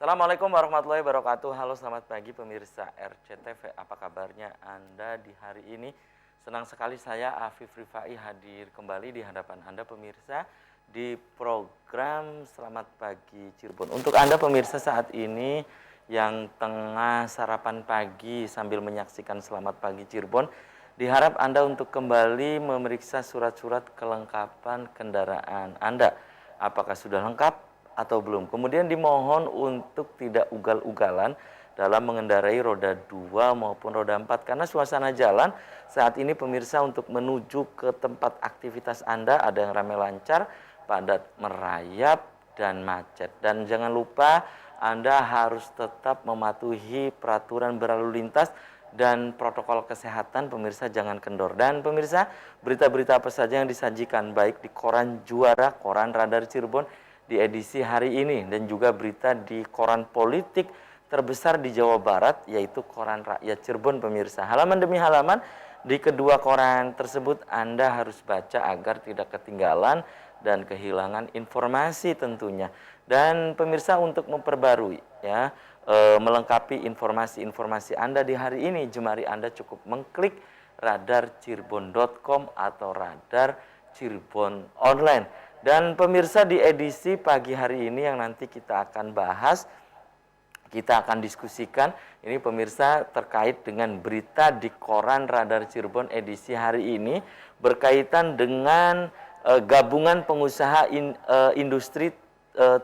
Assalamualaikum warahmatullahi wabarakatuh. Halo, selamat pagi pemirsa RCTV. Apa kabarnya Anda di hari ini? Senang sekali saya Afif Rifai hadir kembali di hadapan Anda pemirsa di program Selamat Pagi Cirebon. Untuk Anda pemirsa saat ini yang tengah sarapan pagi sambil menyaksikan Selamat Pagi Cirebon, diharap Anda untuk kembali memeriksa surat-surat kelengkapan kendaraan Anda. Apakah sudah lengkap atau belum? Kemudian dimohon untuk tidak ugal-ugalan dalam mengendarai roda 2 maupun roda 4 karena suasana jalan saat ini pemirsa untuk menuju ke tempat aktivitas Anda ada yang ramai lancar, padat merayap dan macet. Dan jangan lupa Anda harus tetap mematuhi peraturan berlalu lintas dan protokol kesehatan, pemirsa jangan kendor. Dan pemirsa, berita-berita apa saja yang disajikan baik di koran Juara, koran Radar Cirebon di edisi hari ini dan juga berita di koran politik terbesar di Jawa Barat yaitu koran Rakyat Cirebon pemirsa. Halaman demi halaman di kedua koran tersebut Anda harus baca agar tidak ketinggalan dan kehilangan informasi tentunya. Dan pemirsa untuk memperbarui ya melengkapi informasi-informasi Anda di hari ini, jemari Anda cukup mengklik radarcirebon.com atau Radar Cirebon Online. Dan pemirsa di edisi pagi hari ini yang nanti kita akan bahas, kita akan diskusikan, ini pemirsa terkait dengan berita di koran Radar Cirebon edisi hari ini berkaitan dengan gabungan pengusaha industri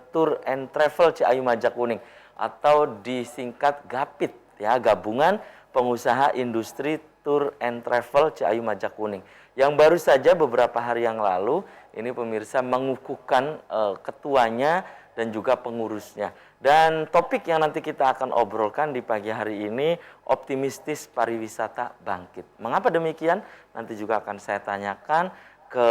tour and travel Ciayu Majakuning atau disingkat GAPIT ya, gabungan pengusaha industri tour and travel Ciayu Majakuning yang baru saja beberapa hari yang lalu ini pemirsa mengukuhkan ketuanya dan juga pengurusnya. Dan topik yang nanti kita akan obrolkan di pagi hari ini, optimistis pariwisata bangkit. Mengapa demikian? Nanti juga akan saya tanyakan ke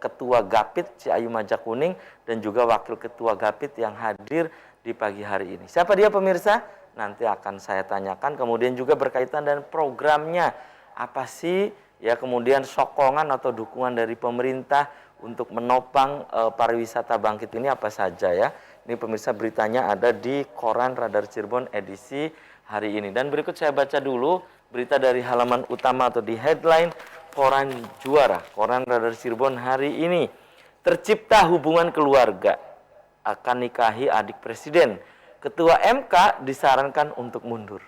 Ketua GAPIT Ciayu Majakuning dan juga Wakil Ketua GAPIT yang hadir di pagi hari ini. Siapa dia pemirsa? Nanti akan saya tanyakan. Kemudian juga berkaitan dengan programnya. Apa sih ya, kemudian sokongan atau dukungan dari pemerintah untuk menopang pariwisata bangkit ini apa saja ya. Ini pemirsa beritanya ada di koran Radar Cirebon edisi hari ini. Dan berikut saya baca dulu berita dari halaman utama atau di headline koran Juara, koran Radar Cirebon hari ini. Tercipta hubungan keluarga, akan nikahi adik presiden. Ketua MK disarankan untuk mundur.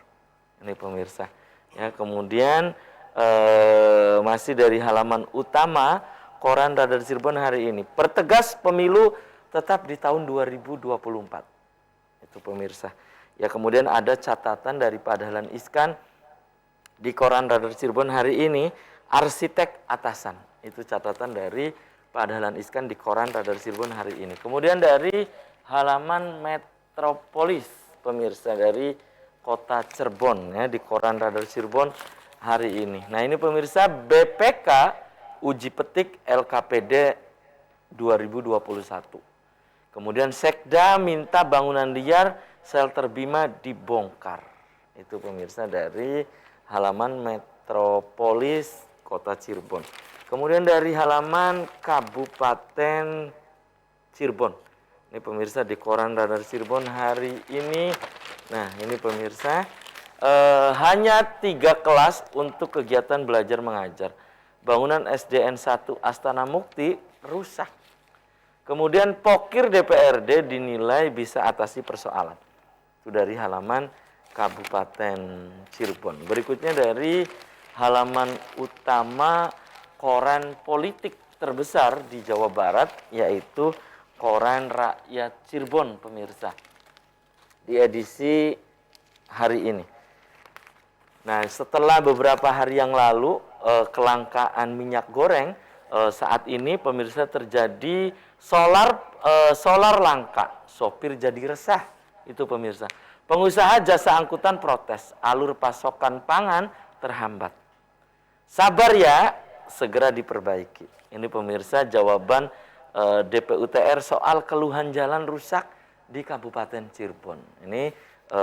Ini pemirsa. Ya, kemudian masih dari halaman utama koran Radar Cirebon hari ini. Pertegas pemilu tetap di tahun 2024. Itu pemirsa. Ya, kemudian ada catatan dari Pak Dahlan Iskan di koran Radar Cirebon hari ini, arsitek atasan. Itu catatan dari Pak Dahlan Iskan di koran Radar Cirebon hari ini. Kemudian dari halaman Metropolis pemirsa dari Kota Cirebon ya di koran Radar Cirebon hari ini. Nah, ini pemirsa BPK uji petik LKPD 2021. Kemudian Sekda minta bangunan liar shelter Bima dibongkar. Itu pemirsa dari halaman Metropolis Kota Cirebon. Kemudian dari halaman Kabupaten Cirebon. Ini pemirsa di koran Radar Cirebon hari ini. Nah, ini pemirsa hanya 3 kelas untuk kegiatan belajar mengajar. Bangunan SDN 1 Astana Mukti rusak. Kemudian Pokir DPRD dinilai bisa atasi persoalan. Itu dari halaman Kabupaten Cirebon. Berikutnya dari halaman utama koran politik terbesar di Jawa Barat, yaitu koran Rakyat Cirebon pemirsa. Di edisi hari ini. Nah, setelah beberapa hari yang lalu kelangkaan minyak goreng, saat ini pemirsa terjadi solar langka, sopir jadi resah. Itu pemirsa. Pengusaha jasa angkutan protes, alur pasokan pangan terhambat. Sabar ya, segera diperbaiki. Ini pemirsa jawaban DPUTR soal keluhan jalan rusak di Kabupaten Cirebon. Ini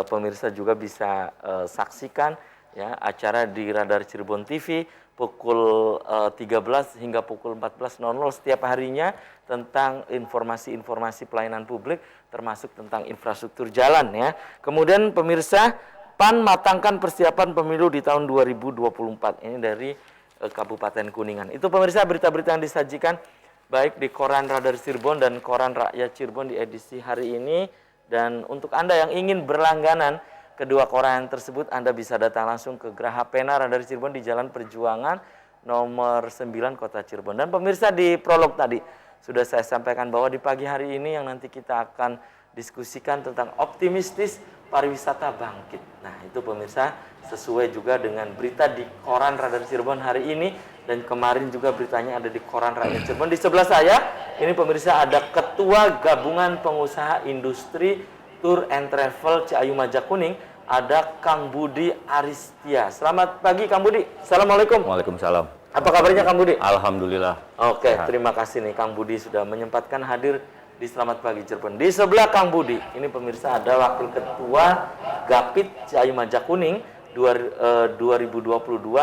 pemirsa juga bisa saksikan ya, acara di Radar Cirebon TV pukul 13 hingga pukul 14.00 setiap harinya tentang informasi-informasi pelayanan publik termasuk tentang infrastruktur jalan ya. Kemudian pemirsa, PAN matangkan persiapan pemilu di tahun 2024. Ini dari Kabupaten Kuningan. Itu pemirsa berita-berita yang disajikan baik di Koran Radar Cirebon dan Koran Rakyat Cirebon di edisi hari ini. Dan untuk Anda yang ingin berlangganan kedua koran tersebut, Anda bisa datang langsung ke Geraha Pena Radar Cirebon di Jalan Perjuangan nomor 9 Kota Cirebon. Dan pemirsa, di prolog tadi sudah saya sampaikan bahwa di pagi hari ini yang nanti kita akan diskusikan tentang optimistis pariwisata bangkit. Nah, itu pemirsa sesuai juga dengan berita di Koran Radar Cirebon hari ini, dan kemarin juga beritanya ada di Koran Rakyat Cirebon. Di sebelah saya ini pemirsa ada Ketua Gabungan Pengusaha Industri Tour and Travel Ciayu Majakuning, ada Kang Budi Aristia. Selamat pagi Kang Budi. Assalamualaikum. Waalaikumsalam. Apa kabarnya Kang Budi? Alhamdulillah. Oke, terima kasih nih Kang Budi sudah menyempatkan hadir di Selamat Pagi Cirebon. Di sebelah Kang Budi, ini pemirsa ada Wakil Ketua Gapit Ciayu Majakuning 2022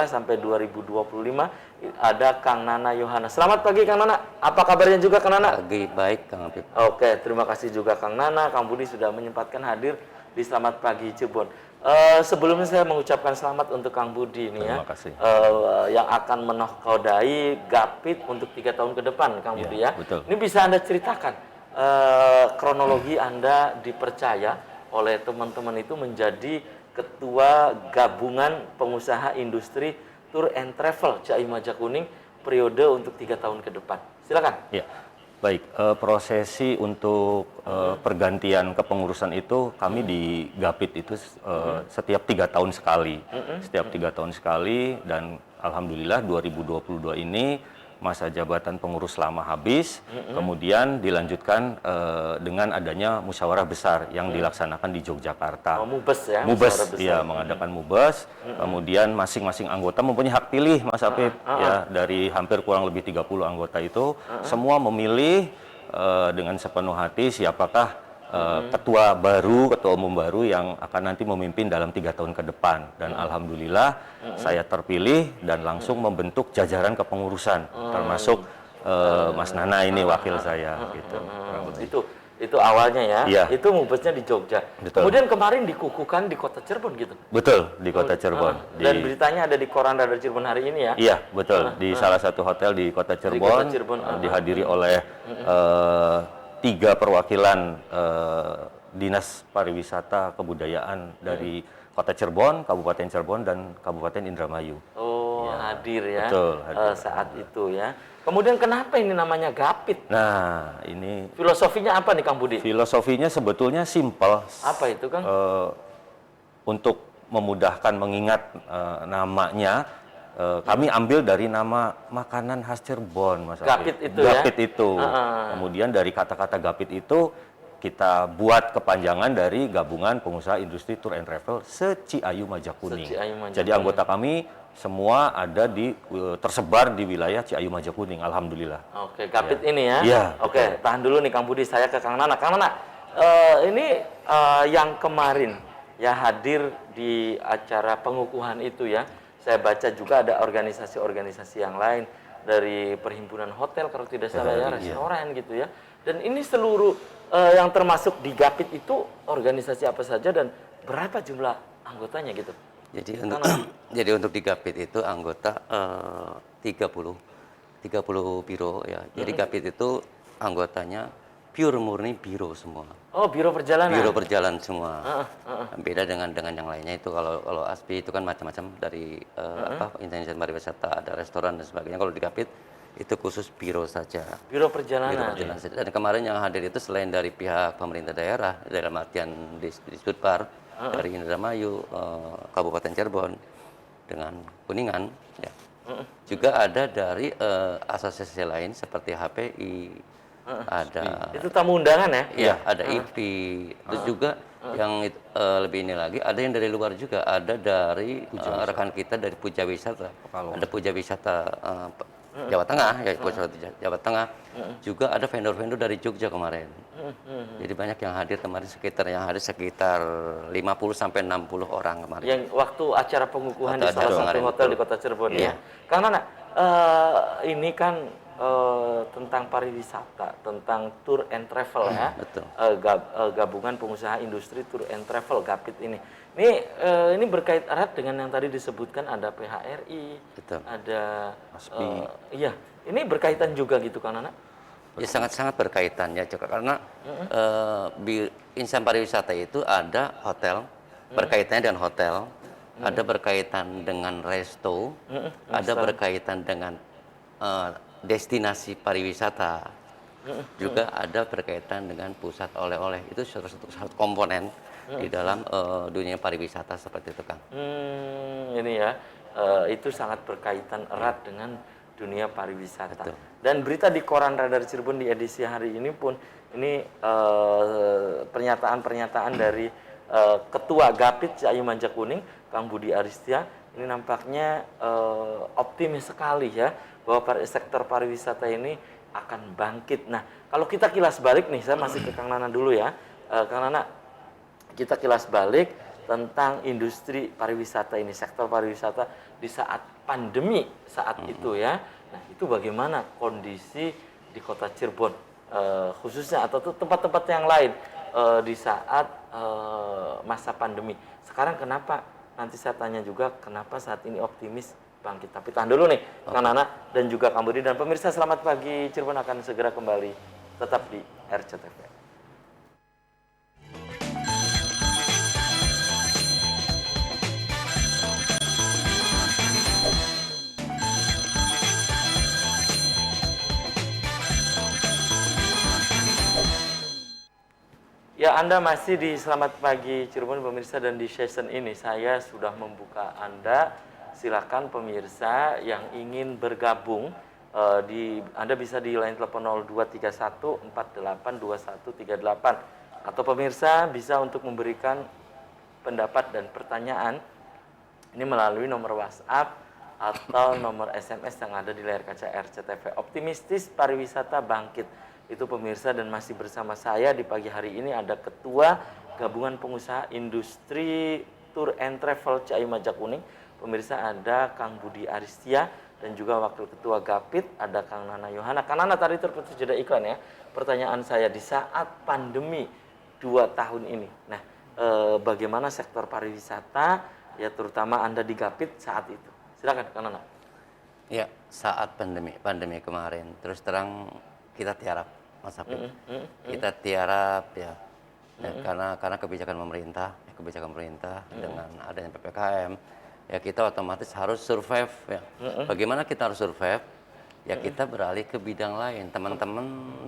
sampai 2025, ada Kang Nana Yohana. Selamat pagi Kang Nana. Apa kabarnya juga Kang Nana? Pagi, baik Kang Apip. Oke, terima kasih juga Kang Nana. Kang Budi sudah menyempatkan hadir di Selamat Pagi Cirebon. Sebelumnya saya mengucapkan selamat untuk Kang Budi ini ya. Terima kasih. Yang akan menokodai Gapit untuk 3 tahun ke depan, Kang Budi ya. Betul. Ini bisa Anda ceritakan kronologi Anda dipercaya oleh teman-teman itu menjadi Ketua Gabungan Pengusaha Industri Tour and Travel Ciayu Majakuning periode untuk 3 tahun ke depan. Silakan. Ya, baik. Prosesi untuk pergantian kepengurusan itu kami di Gapit itu setiap 3 tahun sekali. Setiap 3 tahun sekali, dan alhamdulillah 2022 ini masa jabatan pengurus lama habis, kemudian dilanjutkan dengan adanya musyawarah besar yang dilaksanakan di Yogyakarta. Oh, Mubes ya? Mubes, ya, mengadakan Mubes. Kemudian masing-masing anggota mempunyai hak pilih, Mas Apip, ya, dari hampir kurang lebih 30 anggota itu, semua memilih dengan sepenuh hati siapakah ketua baru, ketua umum baru yang akan nanti memimpin dalam 3 tahun ke depan. Dan alhamdulillah saya terpilih dan langsung membentuk jajaran kepengurusan, termasuk Mas Nana ini wakil saya gitu. Itu awalnya ya. Iya. Itu mubesnya di Jogja. Betul. Kemudian kemarin dikukuhkan di Kota Cirebon gitu. Betul, di Kota Cirebon. Dan beritanya ada di Koran Radar Cirebon hari ini ya. Iya, betul. Di salah satu hotel di Kota Cirebon, dihadiri oleh 3 perwakilan Dinas Pariwisata Kebudayaan dari Kota Cirebon, Kabupaten Cirebon, dan Kabupaten Indramayu. Oh, ya, hadir ya. Betul, hadir. Saat itu ya. Kemudian kenapa ini namanya Gapit? Nah, ini Filosofinya apa nih Kang Budi? filosofinya sebetulnya simpel. Apa itu Kang? Untuk memudahkan mengingat namanya, kami ambil dari nama makanan khas Cirebon, Mas Gapit Afif. itu ya? Gapit itu. Kemudian dari kata-kata Gapit itu kita buat kepanjangan dari Gabungan Pengusaha Industri Tour and Travel se-Ciayu Majakuning. Jadi anggota kami semua ada tersebar di wilayah Ciayu Majakuning, alhamdulillah. Oke, Gapit ini ya. Iya. Oke, tahan dulu nih Kang Budi, saya ke Kang Nana. Kang Nana, ini yang kemarin ya hadir di acara pengukuhan itu ya. Saya baca juga ada organisasi-organisasi yang lain dari Perhimpunan Hotel kalau tidak salah ya, restoran gitu ya. Dan ini seluruh yang termasuk di Gapit itu organisasi apa saja dan berapa jumlah anggotanya gitu? Jadi untuk di Gapit itu anggota 30 biro ya. Jadi Gapit itu anggotanya pure murni biro semua. Oh, biro perjalanan. Biro perjalanan semua. Beda dengan yang lainnya itu kalau ASPI itu kan macam-macam dari instansi pariwisata, ada restoran dan sebagainya. Kalau di Gapit itu khusus biro saja. Biro perjalanan. Biro perjalanan saja. Dan kemarin yang hadir itu selain dari pihak pemerintah daerah, dalam artian di Sudpar, dari Indramayu, Kabupaten Cirebon, dengan Kuningan, ya. Juga ada dari asosiasi lain seperti HPI, ada. Itu tamu undangan ya? Iya, ada IPI. Terus juga yang lebih ini lagi, ada yang dari luar juga, ada dari rekan kita dari Puja Wisata. Ada Puja Wisata Jawa Tengah, ya Jawa Tengah. Juga ada vendor-vendor dari Jogja kemarin. Jadi banyak yang hadir kemarin, sekitar 50 sampai 60 orang kemarin. Yang waktu acara pengukuhan di Waktu salah acara satu kemarin, hotel betul. di Kota Cirebon Iya. ya. Kang Nana, ini kan tentang pariwisata, tentang tour and travel ya. betul. Gabungan Pengusaha Industri Tour and Travel GAPIT ini. Ini berkait erat dengan yang tadi disebutkan, ada PHRI, Betul. ada ASPI. iya. Ini berkaitan juga gitu Kang Nana? Ya sangat-sangat berkaitan ya, juga karena insan pariwisata itu ada hotel, berkaitannya dengan hotel, ada berkaitan dengan resto, ada berkaitan dengan destinasi pariwisata, juga ada berkaitan dengan pusat oleh-oleh. Itu satu komponen di dalam dunia pariwisata seperti itu, Kang. Ini ya, itu sangat berkaitan erat dengan dunia pariwisata. Betul. Dan berita di koran Radar Cirebon di edisi hari ini pun, ini pernyataan-pernyataan dari Ketua GAPIT Cahayu Manjakuning, Kang Budi Aristia, ini nampaknya optimis sekali ya, bahwa sektor pariwisata ini akan bangkit. Nah, kalau kita kilas balik nih, saya masih ke Kang Nana dulu ya. Kang Nana, kita kilas balik tentang industri pariwisata ini, sektor pariwisata di saat pandemi saat itu ya. Nah, itu bagaimana kondisi di Kota Cirebon khususnya, atau tempat-tempat yang lain di saat masa pandemi. Sekarang kenapa, nanti saya tanya juga kenapa saat ini optimis bangkit. Tapi tahan dulu nih, Kang Nana dan juga Kang Budi, dan pemirsa Selamat Pagi Cirebon akan segera kembali tetap di RCTV. Ya, Anda masih di Selamat Pagi Cirebon pemirsa, dan di session ini saya sudah membuka Anda. Silakan pemirsa yang ingin bergabung, Anda bisa di line telepon 0231 482138, atau pemirsa bisa untuk memberikan pendapat dan pertanyaan ini melalui nomor WhatsApp atau nomor SMS yang ada di layar kaca RCTV. Optimistis pariwisata bangkit. Itu pemirsa, dan masih bersama saya di pagi hari ini ada Ketua Gabungan Pengusaha Industri Tour and Travel Cahayu Manjakuning. Pemirsa, ada Kang Budi Aristia, dan juga Wakil Ketua GAPIT ada Kang Nana Yohana. Kang Nana, tadi terputus jeda iklan ya. Pertanyaan saya, di saat pandemi 2 tahun ini, nah bagaimana sektor pariwisata ya, terutama Anda di GAPIT saat itu? Silakan Kang Nana. Ya, saat pandemi kemarin, terus terang kita tiarap, Mas Hafid. Kita tiarap ya, karena kebijakan pemerintah dengan adanya PPKM, ya kita otomatis harus survive ya. Bagaimana kita harus survive? Ya kita beralih ke bidang lain. Teman-teman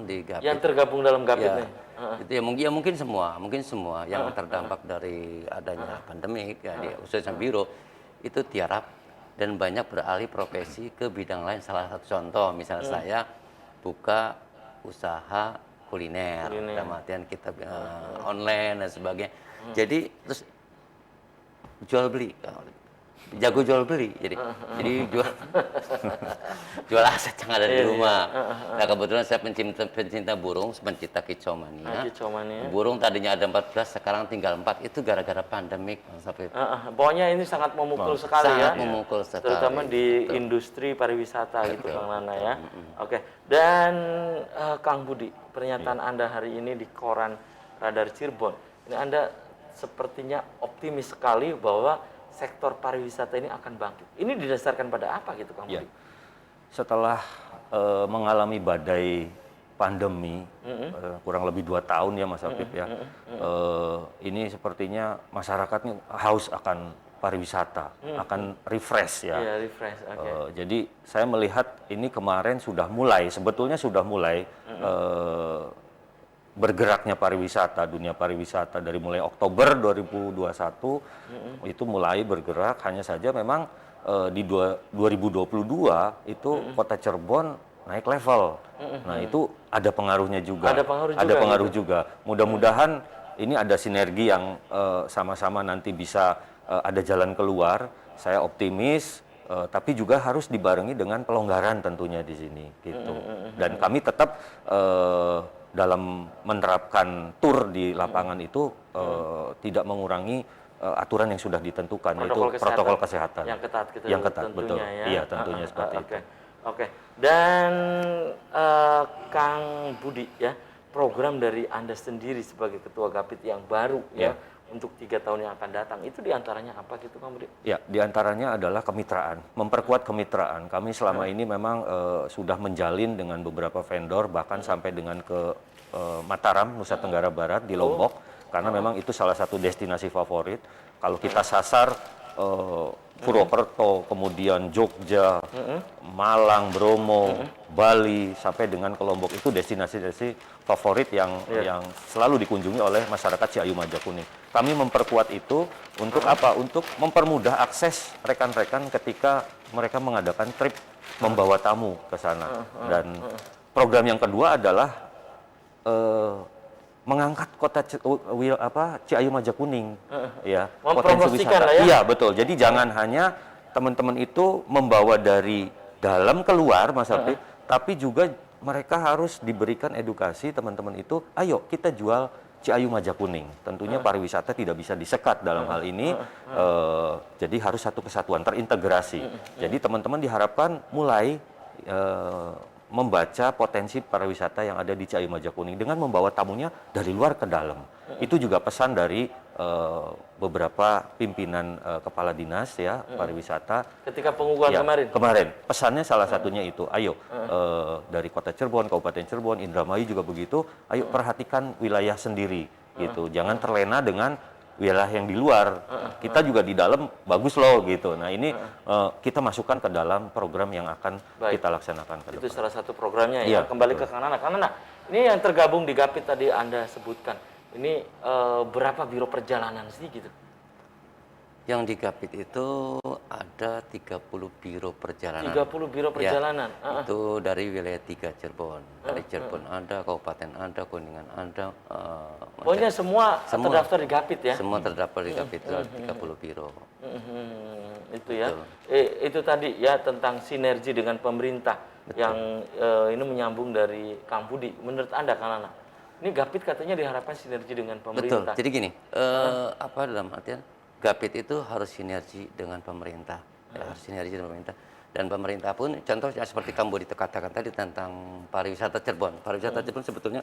di GAPIT Yang tergabung dalam GAPIT ya, nih. itu ya mungkin semua yang terdampak dari adanya pandemi ya, di khususnya biro itu tiarap dan banyak beralih profesi ke bidang lain. Salah satu contoh misalnya saya buka usaha kuliner. Dalam artian kita online dan sebagainya. Jadi terus jual beli, jago jual beli, jadi jual aset yang ada di rumah. Nah kebetulan saya pencinta burung, pencinta kicomania. Burung tadinya ada 14, sekarang tinggal 4. Itu gara-gara pandemik, sampai. Pokoknya ini sangat memukul sekali ya. Sangat memukul sekali. Terutama di industri pariwisata gitu Kang Nana ya. Oke. Dan Kang Budi, pernyataan Anda hari ini di koran Radar Cirebon, ini Anda sepertinya optimis sekali bahwa sektor pariwisata ini akan bangkit. Ini didasarkan pada apa gitu Kang Budi? Setelah mengalami badai pandemi kurang lebih 2 tahun ya Mas Afif ya, ini sepertinya masyarakatnya haus akan pariwisata, akan refresh ya. Iya, refresh. Jadi saya melihat ini kemarin sebetulnya sudah mulai bergeraknya pariwisata, dunia pariwisata dari mulai Oktober 2021 itu mulai bergerak. Hanya saja memang di 2022 itu Kota Cirebon naik level. Nah itu ada pengaruhnya juga. Ada pengaruh juga. Mudah-mudahan ini ada sinergi yang sama-sama nanti bisa ada jalan keluar. Saya optimis tapi juga harus dibarengi dengan pelonggaran tentunya di sini gitu. Dan kami tetap dalam menerapkan tur di lapangan itu tidak mengurangi aturan yang sudah ditentukan, yaitu protokol kesehatan yang ketat gitu, yang ketat, tentunya betul. ya. Iya, tentunya seperti itu. Oke. Dan Kang Budi ya, program dari Anda sendiri sebagai Ketua Gapit yang baru ya, untuk 3 tahun yang akan datang, itu diantaranya apa gitu Kang Budi? Ya, diantaranya adalah kemitraan, memperkuat kemitraan. Kami selama ini memang sudah menjalin dengan beberapa vendor, bahkan sampai dengan ke Mataram, Nusa Tenggara Barat, di Lombok, karena memang itu salah satu destinasi favorit. Kalau kita sasar Purwokerto, kemudian Jogja, Malang, Bromo, Bali, sampai dengan ke Lombok, itu destinasi-destinasi favorit yang selalu dikunjungi oleh masyarakat Ciayu Majakuning. Kami memperkuat itu untuk apa? Untuk mempermudah akses rekan-rekan ketika mereka mengadakan trip membawa tamu ke sana. Dan program yang kedua adalah mengangkat kota Ciayu Majakuning, ya, potensi wisata. Ya? Iya, betul. Jadi jangan hanya teman-teman itu membawa dari dalam keluar, Mas Apri, tapi juga mereka harus diberikan edukasi teman-teman itu. Ayo kita jual Ciayu Majakuning. Tentunya pariwisata tidak bisa disekat dalam hal ini. Jadi harus satu kesatuan, terintegrasi. Jadi teman-teman diharapkan mulai membaca potensi pariwisata yang ada di Ciayu Majakuning dengan membawa tamunya dari luar ke dalam. Itu juga pesan dari beberapa pimpinan kepala dinas ya pariwisata Ketika pengukuhan kemarin. Pesannya salah satunya itu, ayo dari Kota Cirebon, Kabupaten Cirebon, Indramayu juga begitu, ayo perhatikan wilayah sendiri gitu. Jangan terlena dengan wilayah yang di luar. Kita juga di dalam bagus loh gitu. Nah, ini kita masukkan ke dalam program yang akan kita laksanakan ke depan. Itu salah satu programnya ya. Kembali ke Kang Nana. Kang Nana, ini yang tergabung di Gapit tadi Anda sebutkan. Ini berapa biro perjalanan sih gitu? Yang di Gapit itu ada 30 biro perjalanan. 30 biro perjalanan. Ya, itu dari wilayah 3 Cirebon. Dari Cirebon ada, Kabupaten ada, Kuningan ada. Pokoknya semua terdaftar di Gapit ya? Semua terdaftar di Gapit, 30 biro. Itu ya. Itu tadi ya tentang sinergi dengan pemerintah. Yang ini menyambung dari Kang Budi. Menurut Anda, Kang Nana, ini Gapit katanya diharapkan sinergi dengan pemerintah. Betul. Jadi gini, apa dalam artian Gapit itu harus sinergi dengan pemerintah, harus sinergi dengan pemerintah. Dan pemerintah pun, contohnya seperti Kang Budi katakan tadi tentang pariwisata Cirebon. Pariwisata Cirebon sebetulnya,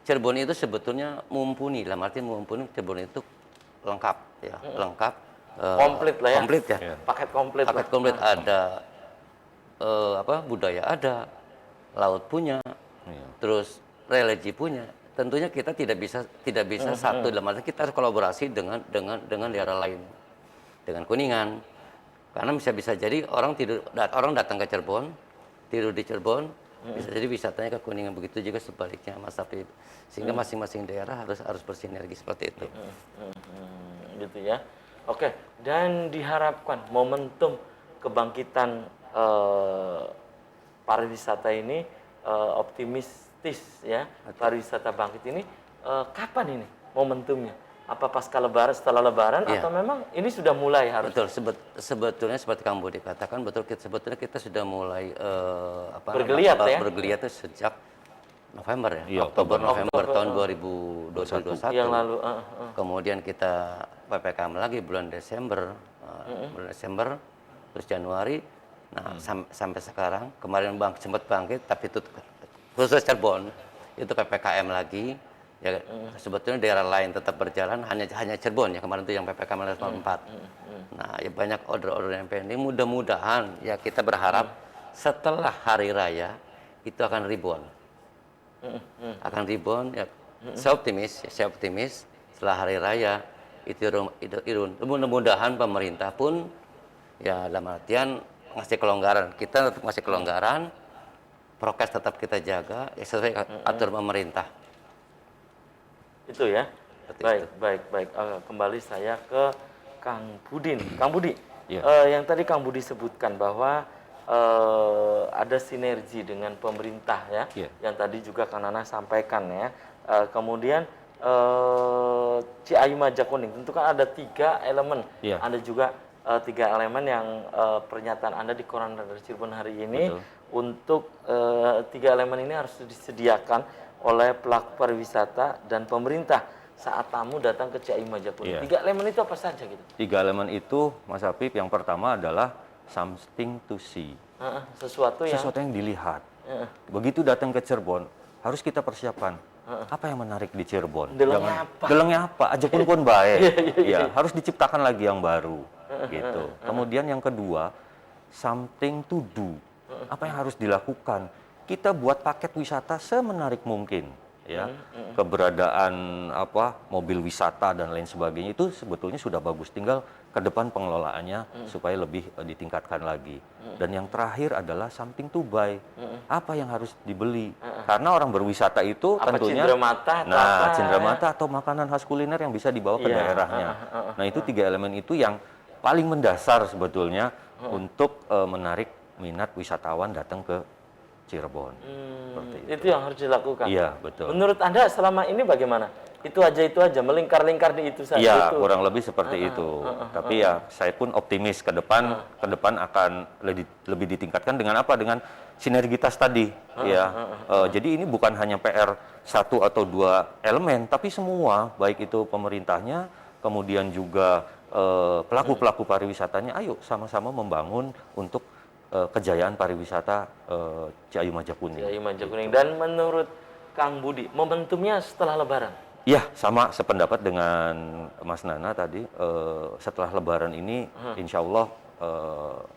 Cirebon itu sebetulnya mumpuni, dalam arti mumpuni Cirebon itu lengkap, ya, lengkap. Komplit lah ya. Komplit ya. Paket komplit. Paket komplit ada, budaya ada, laut punya, terus religi punya. Tentunya kita tidak bisa satu, dalam arti kita harus kolaborasi dengan daerah lain, dengan Kuningan, karena bisa jadi orang datang ke Cirebon, tidur di Cirebon, bisa jadi wisatanya ke Kuningan, begitu juga sebaliknya, Mas Apip. Sehingga masing-masing daerah harus bersinergi seperti itu. Gitu ya. Oke, dan diharapkan momentum kebangkitan pariwisata ini optimistis ya, pariwisata bangkit ini kapan ini momentumnya? Apa pasca Lebaran, setelah Lebaran, atau memang ini sudah mulai harus? Betul, sebetulnya seperti Kang Budi katakan, betul, sebetulnya kita sudah mulai bergeliat ya? Bergeliat itu sejak November ya, Iya, Oktober tahun 2021 yang lalu. Kemudian kita PPKM lagi bulan Desember, terus Januari. Nah, sampai sekarang, kemarin sempat bangkit, tapi itu khusus Cirebon itu PPKM lagi. Ya, sebetulnya daerah lain tetap berjalan, hanya Cirebon ya kemarin itu yang PPKM level 4. Nah, ya banyak order-order yang pending. Mudah-mudahan ya kita berharap setelah hari raya itu akan rebound. Akan rebound ya. Saya optimis setelah hari raya itu irun. Mudah-mudahan pemerintah pun ya dalam artian ngasih kelonggaran. Kita tetap ngasih kelonggaran, prokes tetap kita jaga ya sesuai aturan pemerintah. Itu ya. Baik. Kembali saya ke Kang Budin. Kang Budi, yang tadi Kang Budi sebutkan bahwa ada sinergi dengan pemerintah ya, yang tadi juga Kang Nana sampaikan ya. Kemudian Ciayu Majakuning, tentu kan ada 3 elemen. Anda juga tiga elemen yang pernyataan Anda di Koran Radar Cirebon hari ini. Betul. Untuk tiga elemen ini harus disediakan oleh pelaku pariwisata dan pemerintah saat tamu datang ke CI Majakuning. Iya. Tiga elemen itu apa saja gitu? 3 elemen itu, Mas Apip, yang pertama adalah something to see. Sesuatu yang Sesuatu yang dilihat. Begitu datang ke Cirebon, harus kita persiapkan. Apa yang menarik di Cirebon? Delengnya apa? Delengnya apa? Aja pun baik. Ya, harus diciptakan lagi yang baru. Gitu. Kemudian yang kedua, something to do. Apa yang harus dilakukan? Kita buat paket wisata semenarik mungkin. Ya, keberadaan mobil wisata dan lain sebagainya itu sebetulnya sudah bagus, tinggal ke depan pengelolaannya supaya lebih ditingkatkan lagi. Dan yang terakhir adalah something to buy, apa yang harus dibeli, karena orang berwisata itu apa, tentunya cenderamata atau apa, cenderamata atau makanan khas kuliner yang bisa dibawa ke Iya, daerahnya. Nah, itu 3 elemen itu yang paling mendasar sebetulnya untuk menarik minat wisatawan datang ke Cirebon. Seperti itu yang harus dilakukan. Iya, betul. Menurut Anda selama ini bagaimana? Itu aja, melingkar-lingkar di itu saja. Iya, itu. kurang lebih seperti itu. Tapi ya saya pun optimis ke depan akan lebih ditingkatkan dengan apa? Dengan sinergitas tadi, jadi ini bukan hanya PR 1 atau 2 elemen, tapi semua, baik itu pemerintahnya, kemudian juga pelaku-pelaku pariwisatanya, ayo sama-sama membangun untuk kejayaan pariwisata Ciayu Majakuning. Ciayu Majakuning. Dan menurut Kang Budi, momentumnya setelah Lebaran? Ya, sama sependapat dengan Mas Nana tadi. Setelah Lebaran ini, insya Allah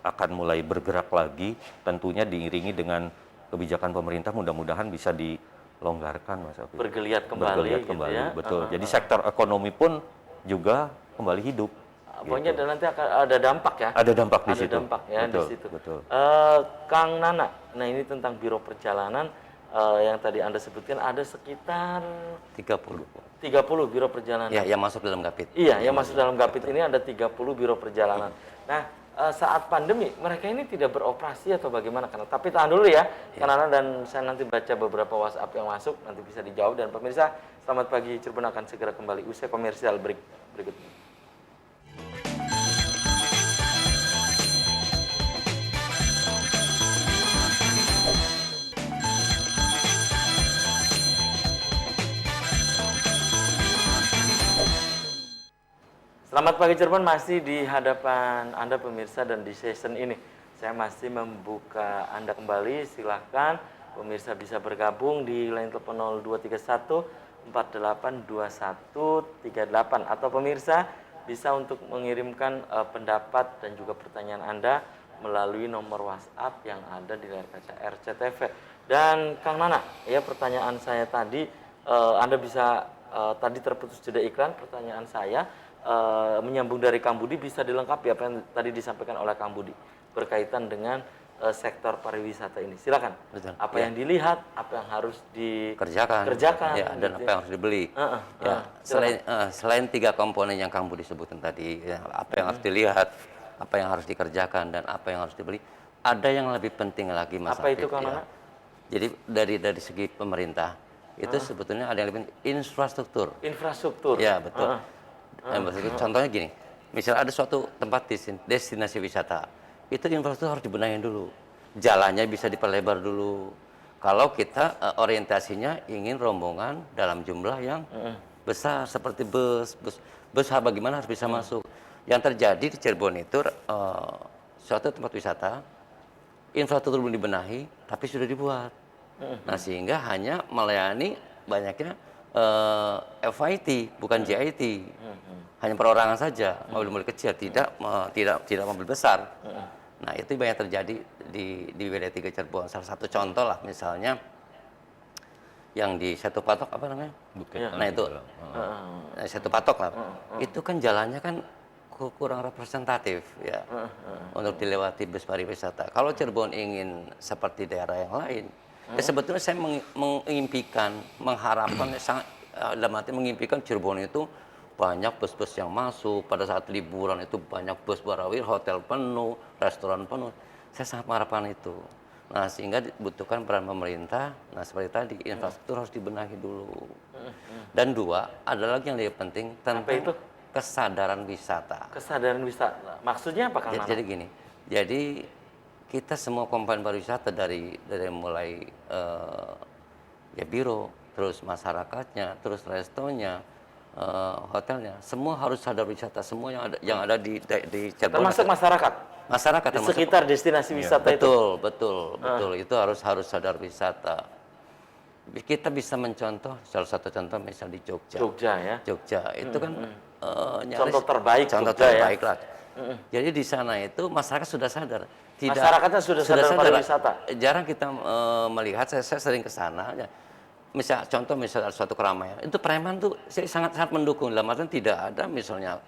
akan mulai bergerak lagi. Tentunya diiringi dengan kebijakan pemerintah, mudah-mudahan bisa dilonggarkan, Mas Afif. Bergeliat kembali, Bergeliat gitu kembali, ya. betul. Jadi sektor ekonomi pun juga kembali hidup. Pokoknya nanti akan ada dampak ya. Ada dampak di Ada situ. dampak ya Betul, di situ. betul. Kang Nana, nah ini tentang Biro Perjalanan yang tadi Anda sebutkan ada sekitar 30. 30 biro perjalanan. Ya, yang masuk dalam Gapit. Iya, yang masuk dalam Gapit ini ada 30 biro perjalanan. Nah, saat pandemi mereka ini tidak beroperasi atau bagaimana? Karena tapi tahan dulu ya, Kang Nana, dan saya nanti baca beberapa WhatsApp yang masuk, nanti bisa dijawab. Dan pemirsa, selamat pagi, Cirebon akan segera kembali usai komersial berikut ini. Selamat pagi Cirebon, masih di hadapan Anda pemirsa, dan di season ini saya masih membuka Anda kembali. Silahkan pemirsa bisa bergabung di line telepon 0231 482138, atau pemirsa bisa untuk mengirimkan pendapat dan juga pertanyaan Anda melalui nomor WhatsApp yang ada di layar kaca RCTV. Dan Kang Nana, ya, pertanyaan saya tadi, Anda bisa tadi terputus jeda iklan. Pertanyaan saya menyambung dari Kang Budi, bisa dilengkapi apa yang tadi disampaikan oleh Kang Budi berkaitan dengan sektor pariwisata ini. Silakan. Betul. Apa yang dilihat, apa yang harus Kerjakan. Ya, dan gitu apa yang harus dibeli. Ya, selain 3 komponen yang Kang Budi sebutkan tadi, ya, apa yang harus dilihat, apa yang harus dikerjakan, dan apa yang harus dibeli, ada yang lebih penting lagi, Mas Apa Afif, itu, Kang ya. Nana? Jadi dari segi pemerintah itu sebetulnya ada yang lebih infrastruktur. Infrastruktur. Ya, betul. Contohnya gini, misalnya ada suatu tempat destinasi wisata, itu infrastruktur harus dibenahin dulu, jalannya bisa diperlebar dulu. Kalau kita orientasinya ingin rombongan dalam jumlah yang besar, seperti bus bagaimana harus bisa masuk. Yang terjadi di Cirebon itu suatu tempat wisata, infrastruktur belum dibenahi, tapi sudah dibuat. Nah, sehingga hanya melayani banyaknya FIT, bukan JIT. Hanya perorangan saja, mobil-mobil kecil, tidak mobil besar. Nah, itu banyak terjadi di wilayah 3 Cirebon. Salah satu contoh lah, misalnya yang di Setu Patok, apa namanya? Bukit. Nah, itu Setu Patok lah. Itu kan jalannya kan kurang representatif ya untuk dilewati bus pariwisata. Kalau Cirebon ingin seperti daerah yang lain, ya sebetulnya saya mengimpikan, mengharapkan, sangat dalam arti mengimpikan Cirebon itu banyak bus-bus yang masuk pada saat liburan, itu banyak bus warawir, hotel penuh, restoran penuh. Saya sangat mengharapkan itu. Nah, sehingga dibutuhkan peran pemerintah. Nah, seperti tadi, infrastruktur harus dibenahi dulu. Dan 2, ada lagi yang lebih penting tentang kesadaran wisata. Kesadaran wisata. Maksudnya apa, Kang Nana? Jadi gini, jadi kita semua komponen pariwisata dari mulai ya biro, terus masyarakatnya, terus restonya, hotelnya, semua harus sadar wisata. Semua yang ada di Cirebon. Termasuk masyarakat. Masyarakat Di termasuk. sekitar destinasi wisata itu. Betul. Itu harus sadar wisata. Kita bisa mencontoh salah satu contoh misal di Jogja. Jogja itu kan nyaris Contoh terbaik contoh Jogja, terbaik lah. Jadi di sana itu masyarakat sudah sadar. Masyarakatnya sudah sadar pariwisata. Jarang kita melihat. Saya sering ke sana. Ya. Misal suatu keramaian, itu preman tuh saya sangat mendukung. Dalam artian tidak ada misalnya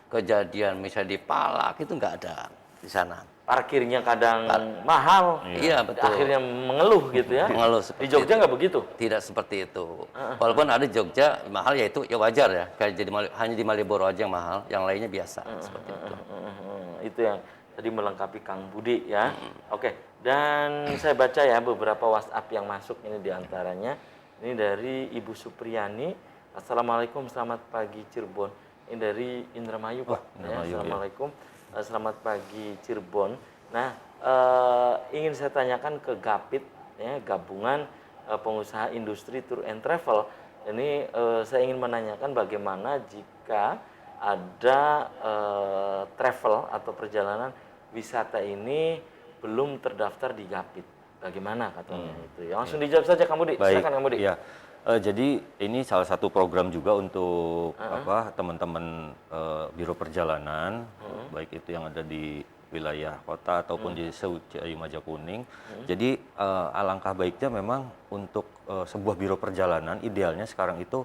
kejadian misalnya di Palak itu nggak ada di sana. Parkirnya kadang mahal. Iya, betul. Akhirnya mengeluh gitu ya. Mengeluh Di Jogja nggak begitu. Tidak seperti itu. Walaupun ada Jogja mahal, ya itu ya wajar ya. Kayak jadi hanya di Malioboro aja yang mahal, yang lainnya biasa seperti itu. Itu yang tadi melengkapi Kang Budi ya. Oke. Dan saya baca ya beberapa WhatsApp yang masuk ini diantaranya. Ini dari Ibu Supriyani. Assalamualaikum, selamat pagi Cirebon. Ini dari Indramayu, Pak. Indramayu, Assalamualaikum. Selamat pagi Cirebon. Nah, ingin saya tanyakan ke Gapit, ya, Gabungan Pengusaha Industri Tour and Travel. Ini saya ingin menanyakan bagaimana jika ada travel atau perjalanan wisata ini belum terdaftar di Gapit. Bagaimana katanya itu? Ya, langsung dijawab saja Kang Budi. Baik, Silakan Kang Budi. ya. Jadi ini salah satu program juga untuk teman-teman biro perjalanan, baik itu yang ada di wilayah kota ataupun di Ciayu Majakuning. Jadi alangkah baiknya memang untuk sebuah biro perjalanan idealnya sekarang itu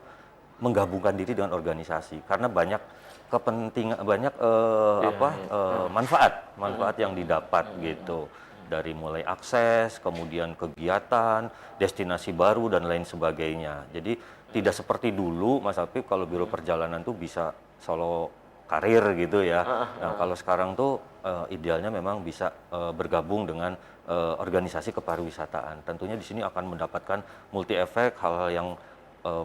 menggabungkan diri dengan organisasi karena banyak kepentingan, banyak manfaat yang didapat gitu. Dari mulai akses, kemudian kegiatan, destinasi baru dan lain sebagainya. Jadi tidak seperti dulu Mas Apip kalau biro perjalanan tuh bisa solo karir gitu ya. Nah, kalau sekarang tuh idealnya memang bisa bergabung dengan organisasi kepariwisataan. Tentunya di sini akan mendapatkan multi efek, hal-hal yang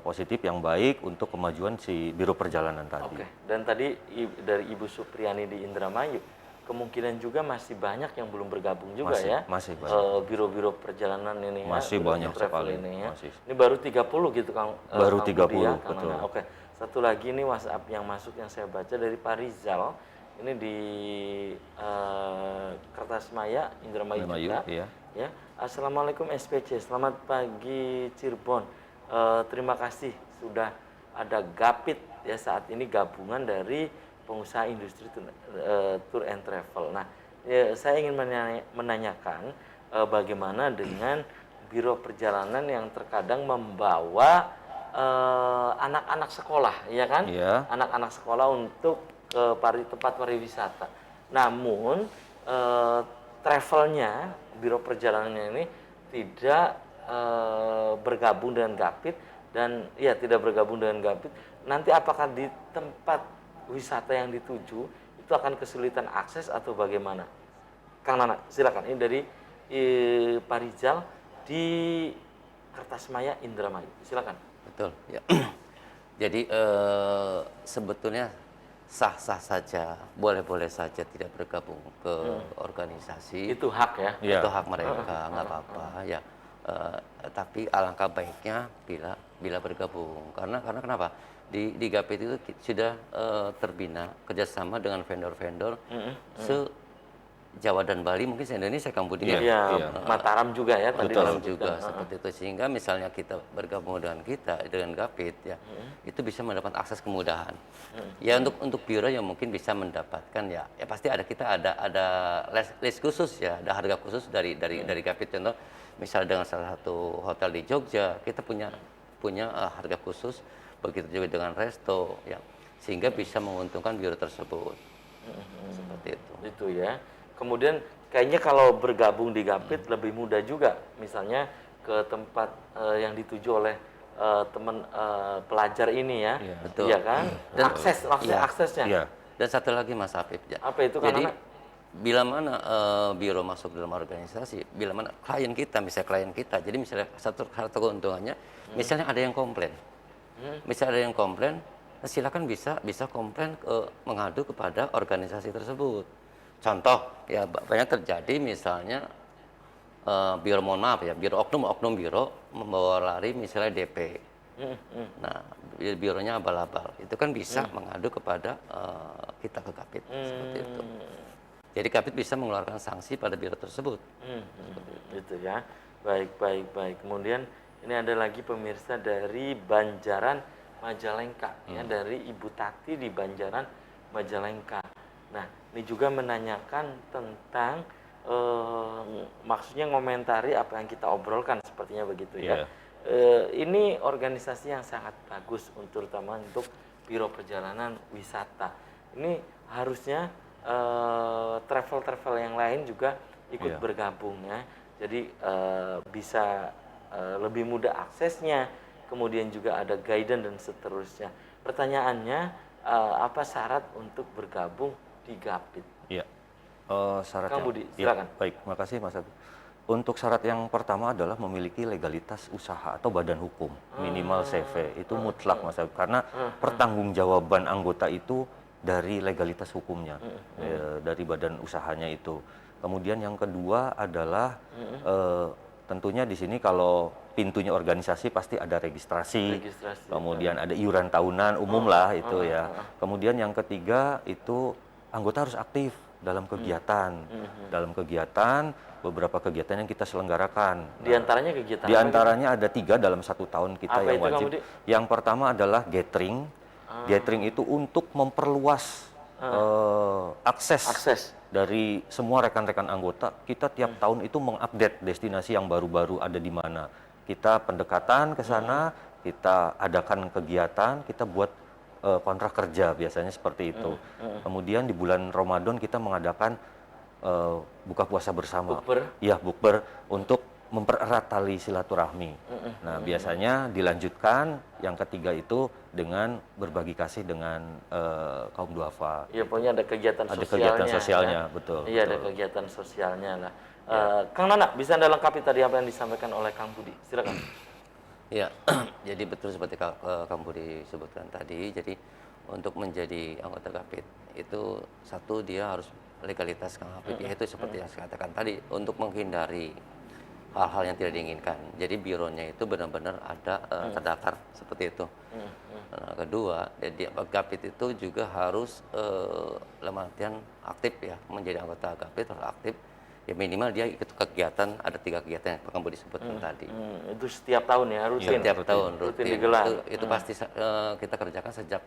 positif yang baik untuk kemajuan si biro perjalanan tadi. Oke. Dan tadi dari Ibu Supriyani di Indramayu, kemungkinan juga masih banyak yang belum bergabung juga masih banyak. Biro-biro perjalanan ini Masih biro banyak travel sekali. ini ya. Masih. Ini baru 30 gitu Kang. Baru Kang 30, Budi ya, Kang betul. Nana. Oke. Satu lagi nih WhatsApp yang masuk yang saya baca dari Pak Rizal. Ini di Kertasmaya, Indramayu juga. Iya. Ya. Assalamualaikum SPC. Selamat pagi Cirebon. Terima kasih sudah ada Gapit ya saat ini gabungan dari pengusaha industri tour and travel. Nah, ya, saya ingin menanyakan bagaimana dengan biro perjalanan yang terkadang membawa anak-anak sekolah, ya kan? Iya. Anak-anak sekolah untuk ke tempat pariwisata. Namun travelnya, biro perjalanannya ini tidak bergabung dengan Gapit dan ya tidak bergabung dengan Gapit. Nanti apakah di tempat wisata yang dituju itu akan kesulitan akses atau bagaimana? Kang Nana, silakan. Ini dari Pak Rizal di Kertasmaya, Indramayu. Silakan. Betul. Ya. Jadi sebetulnya sah-sah saja, boleh-boleh saja tidak bergabung ke organisasi. Itu hak ya? Itu hak mereka, nggak apa-apa. Ya. Tapi alangkah baiknya bila bergabung. Karena kenapa? Di Gapit itu sudah terbina kerjasama dengan vendor-vendor se-Jawa dan Bali, mungkin se-Indonesia Kang Budi. Iya, Mataram juga ya tadi. Mataram juga seperti itu. Sehingga misalnya kita bergabung dengan Gapit ya, itu bisa mendapat akses kemudahan. Ya untuk biro yang mungkin bisa mendapatkan ya pasti kita ada list khusus ya, ada harga khusus dari Gapit. Contoh misal dengan salah satu hotel di Jogja, kita punya harga khusus. Begitu juga dengan resto ya, sehingga bisa menguntungkan biro tersebut. Seperti itu. Itu ya. Kemudian kayaknya kalau bergabung di Gapit lebih mudah juga, misalnya ke tempat yang dituju oleh teman pelajar ini ya. Iya, betul. Iya kan? Dan aksesnya. Iya. Dan satu lagi Mas Apip ya. Apa itu kan? Jadi bila mana biro masuk dalam organisasi, bila mana klien kita, jadi misalnya satu keuntungannya, misalnya ada yang komplain. Misalnya ada yang komplain, silakan bisa komplain mengadu kepada organisasi tersebut. Contoh ya banyak terjadi misalnya biro, mohon maaf ya, biro oknum biro membawa lari misalnya DP. Nah, bironya abal-abal. Itu kan bisa mengadu kepada kita ke Kapit seperti itu. Jadi Kapit bisa mengeluarkan sanksi pada biro tersebut. Gitu ya. Baik. Kemudian ini ada lagi pemirsa dari Banjaran Majalengka ya, dari Ibu Tati di Banjaran Majalengka. Nah, ini juga menanyakan tentang maksudnya ngomentari apa yang kita obrolkan sepertinya begitu ya. Ini organisasi yang sangat bagus terutama untuk Biro Perjalanan Wisata. Ini harusnya travel yang lain juga ikut bergabung ya. Jadi bisa lebih mudah aksesnya, kemudian juga ada guidance dan seterusnya. Pertanyaannya, apa syarat untuk bergabung di Gapit? Iya. Syarat Kang yang, Budi, silakan. baik, makasih Mas Abi. Untuk syarat yang pertama adalah memiliki legalitas usaha atau badan hukum, minimal CV, itu mutlak Mas Abi. Karena pertanggungjawaban anggota itu dari legalitas hukumnya, dari badan usahanya itu. Kemudian yang kedua adalah tentunya di sini kalau pintunya organisasi pasti ada registrasi, kemudian ada iuran tahunan umum lah itu ya. Kemudian yang ketiga itu anggota harus aktif dalam kegiatan, beberapa kegiatan yang kita selenggarakan. Di antaranya kegiatan Di antaranya ada 3 dalam 1 tahun kita apa yang itu, Kang wajib. Budi? Yang pertama adalah gathering. Gathering itu untuk memperluas akses dari semua rekan-rekan anggota. Kita tiap tahun itu mengupdate destinasi yang baru-baru ada di mana. Kita pendekatan ke sana, kita adakan kegiatan, kita buat kontrak kerja biasanya seperti itu. Kemudian di bulan Ramadan kita mengadakan buka puasa bersama. Bukber untuk mempererat tali silaturahmi. Nah, biasanya dilanjutkan yang ketiga itu dengan berbagi kasih dengan kaum duafa. Iya, pokoknya ada kegiatan Ada sosialnya. kegiatan sosialnya, ya? betul. Iya, ada kegiatan sosialnya lah. Kang Nana, bisa Anda lengkapi tadi apa yang disampaikan oleh Kang Budi? Silakan. Ya, jadi betul seperti Kang Budi sebutkan tadi. Jadi untuk menjadi anggota Kapit itu satu dia harus legalitas Kang Kapit, yaitu seperti yang saya katakan tadi untuk menghindari hal-hal yang tidak diinginkan. Jadi bironya itu benar-benar ada terdaftar seperti itu. Nah, kedua, jadi Kapit itu juga harus dalam artian aktif ya, menjadi anggota Kapit harus aktif. Ya minimal dia ikut kegiatan, ada 3 kegiatan yang Kang Budi sebutkan tadi. Itu setiap tahun ya, rutin? Setiap tahun rutin digelar. Itu pasti kita kerjakan sejak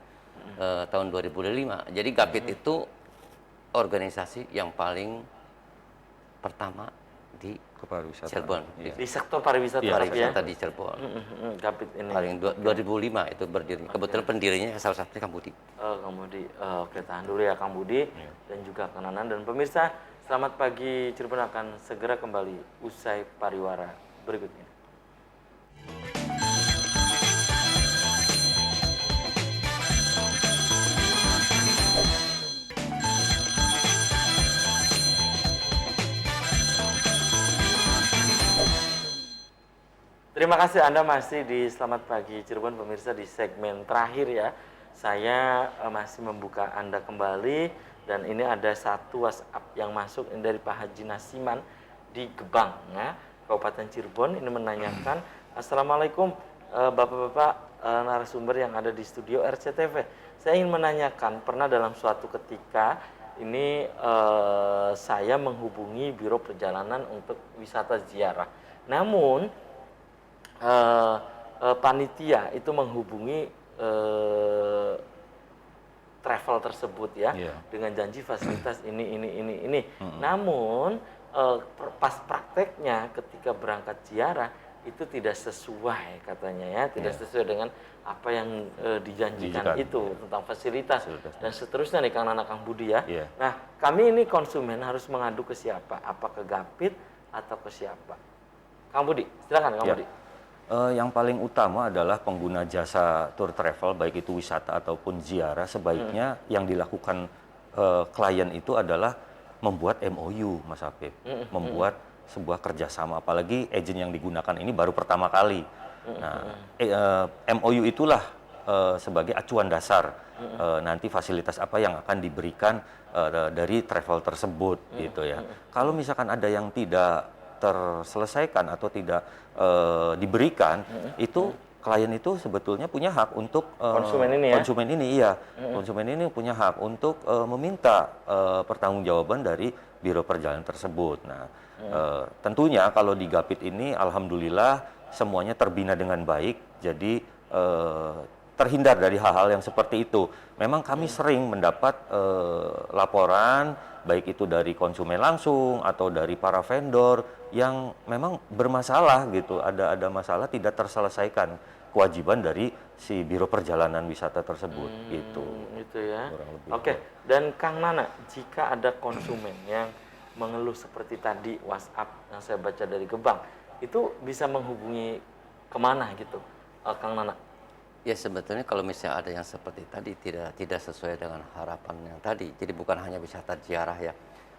tahun 2005. Jadi Kapit itu organisasi yang paling pertama di Cirebon. Di sektor pariwisata, Pariwisata di Cirebon. Kapit ini. Paling 2005 itu berdiri. Kebetulan pendirinya salah satunya Kang Budi. Kang Budi. Oke, tahan dulu ya Kang Budi dan juga Kang Nanan. Dan pemirsa, selamat pagi Cirebon akan segera kembali usai pariwara berikut ini. Terima kasih Anda masih di Selamat Pagi Cirebon pemirsa di segmen terakhir ya. Saya masih membuka Anda kembali dan ini ada satu WhatsApp yang masuk ini dari Pak Haji Nasiman di Gebang ya, Kabupaten Cirebon. Ini menanyakan, Assalamualaikum Bapak-bapak narasumber yang ada di studio RCTV. Saya ingin menanyakan, pernah dalam suatu ketika ini saya menghubungi Biro Perjalanan untuk wisata ziarah. Namun panitia itu menghubungi travel tersebut ya, dengan janji fasilitas ini. Namun pas prakteknya ketika berangkat ziarah itu tidak sesuai katanya ya, tidak sesuai dengan apa yang dijanjikan itu tentang fasilitas dan seterusnya nih Kang Nana, Kang Budi ya. Nah, kami ini konsumen harus mengadu ke siapa? Apa ke Gapit atau ke siapa? Kang Budi, silakan Kang Budi. Yang paling utama adalah pengguna jasa tour travel, baik itu wisata ataupun ziarah, sebaiknya yang dilakukan klien itu adalah membuat MOU, Mas Apip. Membuat sebuah kerjasama, apalagi agent yang digunakan ini baru pertama kali. Nah, MOU itulah sebagai acuan dasar nanti fasilitas apa yang akan diberikan dari travel tersebut gitu ya. Kalau misalkan ada yang tidak terselesaikan atau tidak diberikan, itu klien itu sebetulnya punya hak untuk Konsumen ini ya? konsumen ini iya, konsumen ini punya hak untuk meminta pertanggungjawaban dari biro perjalanan tersebut. Nah, tentunya kalau di Gapit ini alhamdulillah semuanya terbina dengan baik, jadi terhindar dari hal-hal yang seperti itu. Memang kami sering mendapat laporan, baik itu dari konsumen langsung atau dari para vendor yang memang bermasalah gitu, ada masalah tidak terselesaikan kewajiban dari si biro perjalanan wisata tersebut gitu. Gitu ya. Kurang lebih. Oke, dan Kang Nana, jika ada konsumen yang mengeluh seperti tadi WhatsApp yang saya baca dari Gebang, itu bisa menghubungi kemana gitu, Kang Nana? Ya sebetulnya kalau misalnya ada yang seperti tadi tidak sesuai dengan harapan yang tadi. Jadi bukan hanya wisata ziarah ya,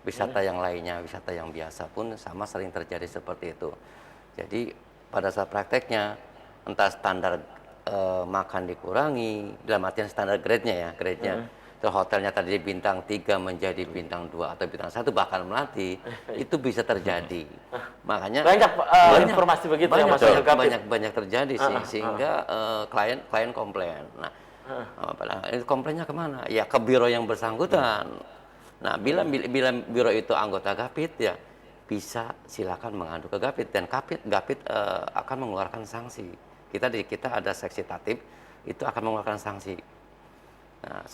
wisata yang lainnya, wisata yang biasa pun sama sering terjadi seperti itu. Jadi pada saat prakteknya entah standar makan dikurangi, dalam artian standar grade-nya ya, grade-nya. Terus hotelnya tadi bintang 3 menjadi bintang 2 atau bintang 1 bahkan melatih, itu bisa terjadi. Makanya Banyak informasi begitu yang masuk ke Gapit. banyak terjadi sih, sehingga klien komplain. Nah, komplainnya kemana? Ya ke biro yang bersangkutan. Nah, bila biro itu anggota Gapit ya bisa silakan mengadu ke Gapit dan Gapit akan mengeluarkan sanksi. Kita ada seksi tatib itu akan mengeluarkan sanksi. Nah,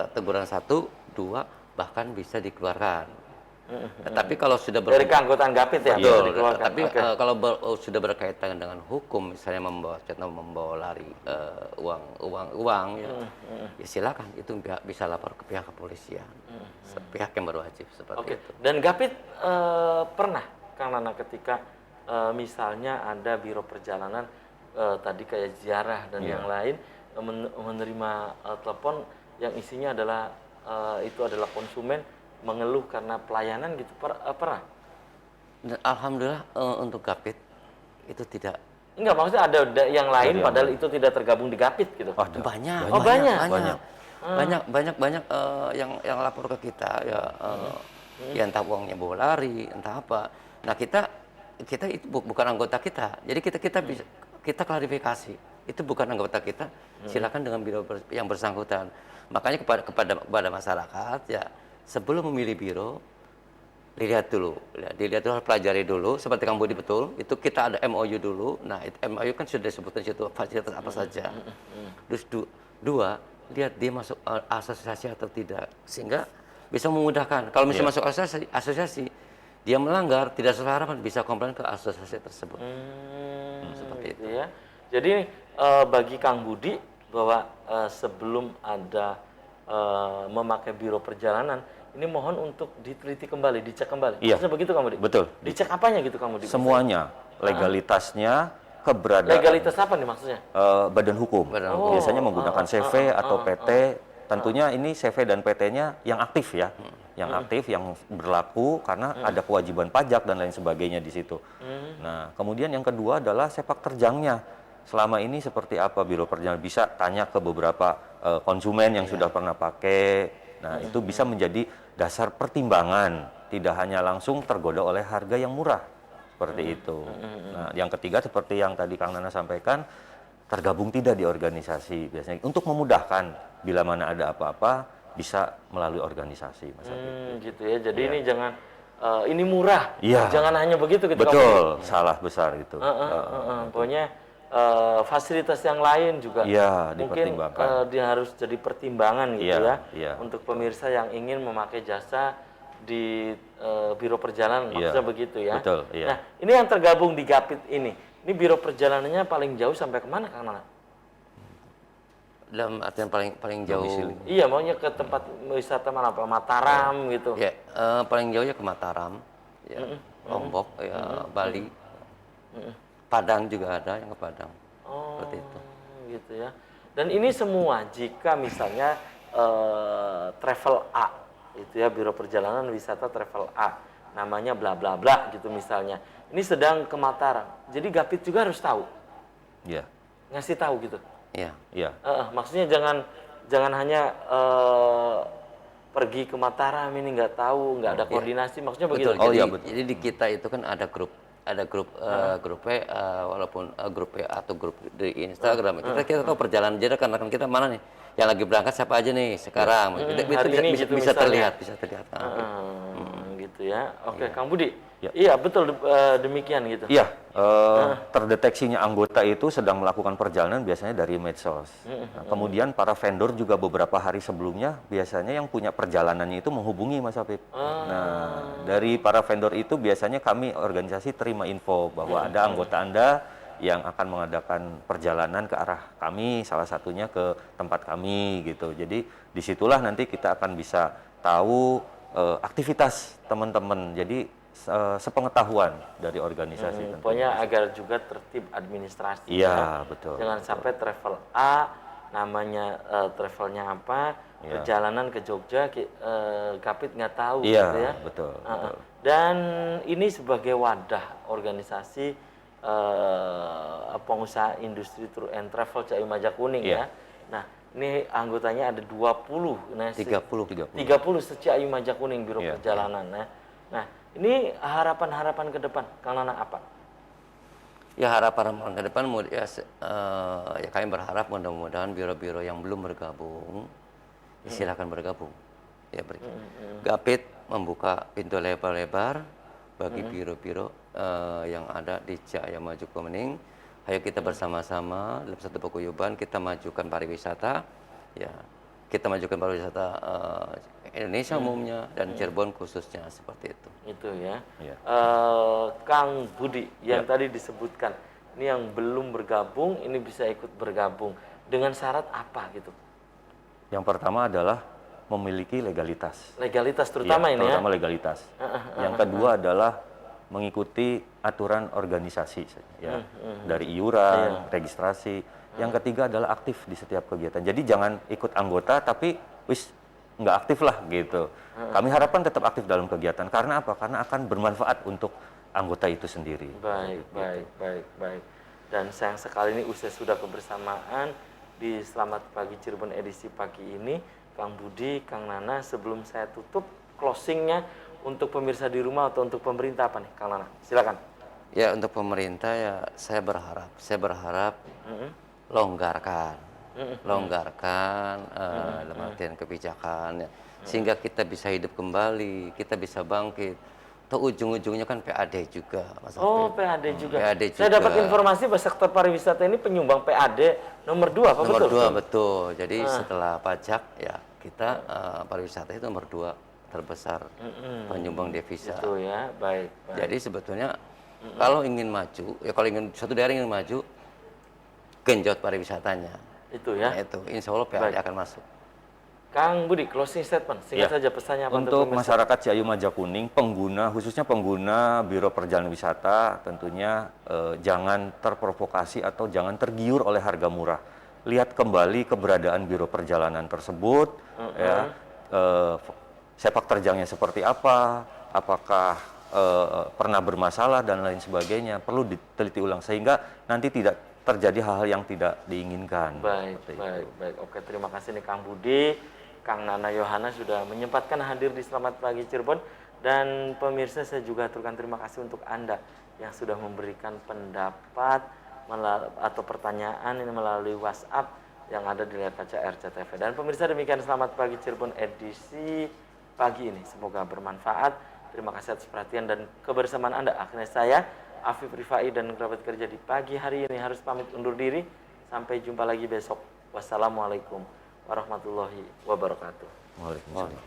teguran 1, 2 bahkan bisa dikeluarkan. Tapi kalau sudah Dari keanggotaan Gapit ya? bisa Betul. dikeluarkan. Tapi Oke. kalau sudah berkaitan dengan hukum, misalnya membawa lari uang, ya silakan itu bisa lapor ke pihak kepolisian, pihak yang berwajib seperti Oke. itu. Dan Gapit pernah, Kang Nana, ketika misalnya ada biro perjalanan tadi kayak ziarah dan yang lain menerima telepon yang isinya adalah itu adalah konsumen mengeluh karena pelayanan gitu, pernah? Dan alhamdulillah untuk Gapit itu tidak. Enggak, maksudnya ada yang lain Dari padahal itu tidak tergabung di Gapit gitu. Ada. Banyak. Oh, banyak? Banyak yang lapor ke kita ya, ya entah uangnya bawa lari, entah apa. Nah kita itu bukan anggota kita, jadi kita klarifikasi itu bukan anggota kita, silakan dengan biro yang bersangkutan. Makanya kepada masyarakat ya sebelum memilih biro dilihat dulu, pelajari dulu seperti Kang Budi betul, itu kita ada MOU dulu. Nah, MOU kan sudah disebutkan situ fasilitas apa saja. Terus dua, lihat dia masuk asosiasi atau tidak, sehingga bisa memudahkan. Kalau misalnya masuk asosiasi, dia melanggar tidak sesuai harapan, bisa komplain ke asosiasi tersebut. Seperti Gitu itu. ya. Jadi bagi Kang Budi bahwa sebelum ada memakai biro perjalanan, ini mohon untuk diteliti kembali, dicek kembali. Iya. Maksudnya begitu Kang Budi? Betul. Dicek apanya gitu Kang Budi? Semuanya, legalitasnya, keberadaan Legalitas apa nih maksudnya? badan hukum. Badan hukum. Biasanya menggunakan CV atau PT. Tentunya ini CV dan PT-nya yang aktif ya, yang aktif, yang berlaku karena ada kewajiban pajak dan lain sebagainya di situ. Nah, kemudian yang kedua adalah sepak terjangnya. Selama ini seperti apa biro perjalanan, bisa tanya ke beberapa konsumen yang sudah pernah pakai. Nah, itu bisa menjadi dasar pertimbangan, tidak hanya langsung tergoda oleh harga yang murah. Seperti itu. Nah, yang ketiga seperti yang tadi Kang Nana sampaikan, tergabung tidak di organisasi biasanya untuk memudahkan bila mana ada apa-apa bisa melalui organisasi Mas Habib. Gitu ya. Jadi ini jangan ini murah. Iya. Jangan hanya begitu gitu Kang Budi. Betul, salah besar itu. Pokoknya fasilitas yang lain juga Iya, mungkin dipertimbangkan. dia harus jadi pertimbangan gitu Iya, ya iya. untuk pemirsa yang ingin memakai jasa di biro perjalanan, Iya, maksudnya begitu ya. betul, iya. Nah, ini yang tergabung di Gapit ini biro perjalanannya paling jauh sampai kemana Kang Nana? Dalam artian paling jauh. Domisili. Iya, maunya ke tempat wisata mana, Pak? Mataram gitu. Ya, paling jauh ya ke Mataram, ya, Lombok, ya, Bali, Padang juga ada yang ke Padang. Seperti itu. Gitu ya. Dan ini semua jika misalnya travel A, itu ya biro perjalanan wisata travel A, namanya bla bla bla gitu misalnya. Ini sedang ke Mataram. Jadi Gapit juga harus tahu, Iya. ngasih tahu gitu. Iya. Iya. Maksudnya jangan hanya pergi ke Mataram ini nggak tahu, nggak ada koordinasi, maksudnya begitu. Betul. Jadi, iya, betul. jadi di kita itu kan ada grup grup WA, walaupun grup WA atau grup di Instagram. Kita tahu perjalanan jeda karena kan kita mana nih yang lagi berangkat siapa aja nih sekarang. Itu hari ini bisa, gitu bisa misalnya. terlihat. Gitu ya. Oke, Kang Budi. Ya. Iya, betul demikian gitu. Iya, terdeteksinya anggota itu sedang melakukan perjalanan biasanya dari medsos. Nah, kemudian para vendor juga beberapa hari sebelumnya biasanya yang punya perjalanannya itu menghubungi Mas Apip. Nah, dari para vendor itu biasanya kami organisasi terima info bahwa ada anggota Anda yang akan mengadakan perjalanan ke arah kami, salah satunya ke tempat kami gitu. Jadi disitulah nanti kita akan bisa tahu aktivitas teman-teman. Jadi sepengetahuan dari organisasi tentunya. Pokoknya agar juga tertib administrasi. Iya, betul. Jangan sampai travel A namanya travelnya apa, perjalanan ke Jogja Kapit nggak tahu Iya, gitu ya. betul. Dan ini sebagai wadah organisasi pengusaha industri tour and travel CAI Majak Kuning ya. Nah, ini anggotanya ada 20. Nah, 30. 30 se-CAI Majak Kuning Biro Perjalanan. Nah, ini harapan-harapan ke depan, Kang Nana apa? Ya harapan ke depan ya kami berharap mudah-mudahan biro-biro yang belum bergabung silakan bergabung. Ya Gapit membuka pintu lebar-lebar bagi biro-biro yang ada di CAI Majak Kuning. Ayo kita bersama-sama dalam satu paguyuban kita majukan pariwisata. Ya, kita majukan pariwisata Indonesia umumnya dan Cirebon khususnya seperti itu. Itu ya. Iya. Kang Budi yang tadi disebutkan, ini yang belum bergabung, ini bisa ikut bergabung dengan syarat apa gitu? Yang pertama adalah memiliki legalitas. Legalitas terutama ini terutama legalitas. Yang kedua adalah mengikuti aturan organisasi ya. Dari iuran, registrasi. Yang ketiga adalah aktif di setiap kegiatan. Jadi jangan ikut anggota tapi nggak aktif lah gitu. Kami harapkan tetap aktif dalam kegiatan. Karena apa? Karena akan bermanfaat untuk anggota itu sendiri. Baik. Dan sayang sekali ini usai sudah kebersamaan di Selamat Pagi Cirebon edisi pagi ini. Kang Budi, Kang Nana, sebelum saya tutup closingnya untuk pemirsa di rumah atau untuk pemerintah apa nih, Kang Nana? Silakan. Ya untuk pemerintah ya saya berharap longgarkan dalam artian kebijakan ya. Sehingga kita bisa hidup kembali, kita bisa bangkit. Atau ujung-ujungnya kan PAD juga, Mas Alvin. PAD juga. PAD Saya juga. dapat informasi bahwa sektor pariwisata ini penyumbang PAD nomor 2, apa nomor betul? 2 betul. Jadi setelah pajak ya kita pariwisata itu nomor 2 terbesar penyumbang devisa. Itu ya, baik. Jadi sebetulnya kalau ingin maju, ya kalau ingin suatu daerah ingin maju, genjot pariwisatanya. Itu ya. Nah, itu insya Allah PAD akan masuk. Kang Budi, closing statement, singkat saja pesannya apa Untuk pemirsa? masyarakat CAI Majak Kuning, khususnya pengguna Biro Perjalanan Wisata, tentunya jangan terprovokasi atau jangan tergiur oleh harga murah. Lihat kembali keberadaan Biro Perjalanan tersebut, ya, sepak terjangnya seperti apa, apakah pernah bermasalah dan lain sebagainya, perlu diteliti ulang sehingga nanti tidak terjadi hal-hal yang tidak diinginkan. Baik. Oke, terima kasih nih Kang Budi, Kang Nana Yohana sudah menyempatkan hadir di Selamat Pagi Cirebon. Dan pemirsa, saya juga aturkan terima kasih untuk Anda yang sudah memberikan pendapat atau pertanyaan ini melalui WhatsApp yang ada di layar kaca RCTV. Dan pemirsa, demikian Selamat Pagi Cirebon edisi pagi ini. Semoga bermanfaat. Terima kasih atas perhatian dan kebersamaan Anda. Akhirnya saya, Afif Rifai dan kerabat kerja di pagi hari ini harus pamit undur diri. Sampai jumpa lagi besok. Wassalamualaikum warahmatullahi wabarakatuh. Waalaikumsalam.